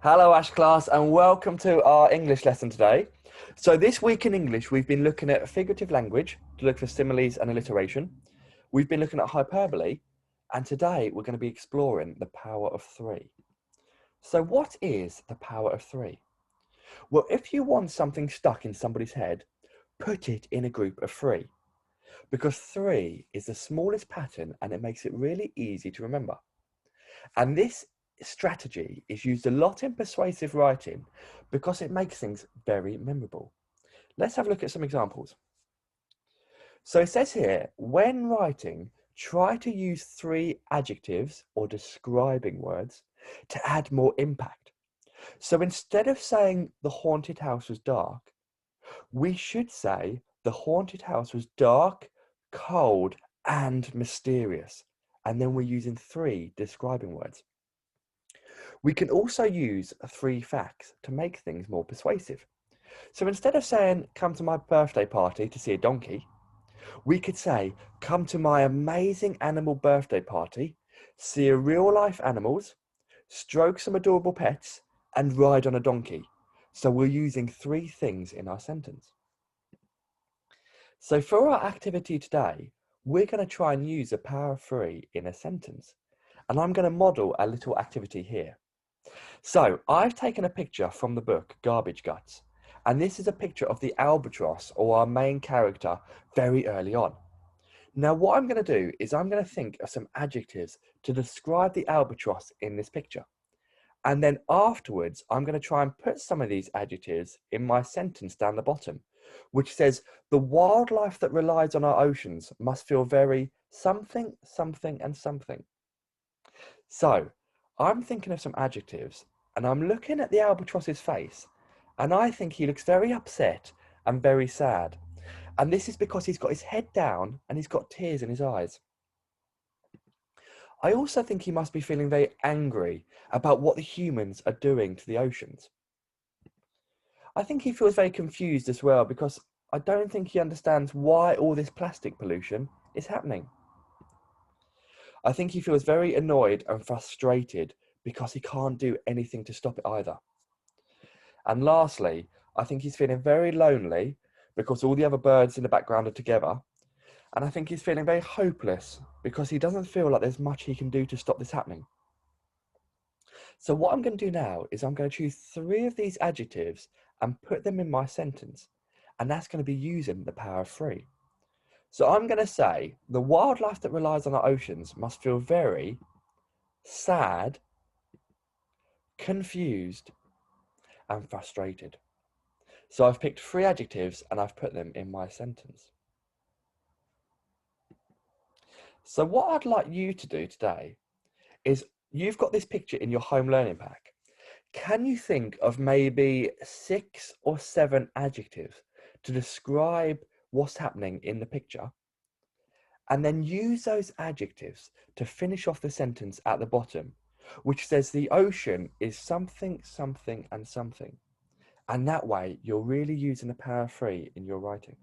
Hello, Ash class, and welcome to our English lesson today. So this week in English, we've been looking at figurative language to look for similes and alliteration. We've been looking at hyperbole, and today we're going to be exploring the power of three. So what is the power of three? Well, if you want something stuck in somebody's head, put it in a group of three, because three is the smallest pattern and it makes it really easy to remember. And this strategy is used a lot in persuasive writing because it makes things very memorable. Let's have a look at some examples. So it says here, when writing, try to use three adjectives or describing words to add more impact. So instead of saying the haunted house was dark, we should say the haunted house was dark, cold, and mysterious. And then we're using three describing words. We can also use three facts to make things more persuasive. So instead of saying, come to my birthday party to see a donkey, we could say, come to my amazing animal birthday party, see real life animals, stroke some adorable pets, and ride on a donkey. So we're using three things in our sentence. So for our activity today, we're going to try and use the power of three in a sentence. And I'm going to model a little activity here. So I've taken a picture from the book Garbage Guts, and this is a picture of the albatross, or our main character, very early on. Now what I'm going to do is I'm going to think of some adjectives to describe the albatross in this picture. And then afterwards, I'm going to try and put some of these adjectives in my sentence down the bottom, which says, the wildlife that relies on our oceans must feel very something, something, and something. So I'm thinking of some adjectives, and I'm looking at the albatross's face, and I think he looks very upset and very sad. And this is because he's got his head down and he's got tears in his eyes. I also think he must be feeling very angry about what the humans are doing to the oceans. I think he feels very confused as well because I don't think he understands why all this plastic pollution is happening. I think he feels very annoyed and frustrated because he can't do anything to stop it either. And lastly, I think he's feeling very lonely because all the other birds in the background are together. And I think he's feeling very hopeless because he doesn't feel like there's much he can do to stop this happening. So what I'm going to do now is I'm going to choose three of these adjectives and put them in my sentence. And that's going to be using the power of three. So I'm going to say, the wildlife that relies on our oceans must feel very sad, confused, and frustrated. So I've picked three adjectives and I've put them in my sentence. So what I'd like you to do today is, you've got this picture in your home learning pack. Can you think of maybe 6 or 7 adjectives to describe what's happening in the picture? And then use those adjectives to finish off the sentence at the bottom, which says the ocean is something, something, and something. And that way, you're really using the power of three in your writing.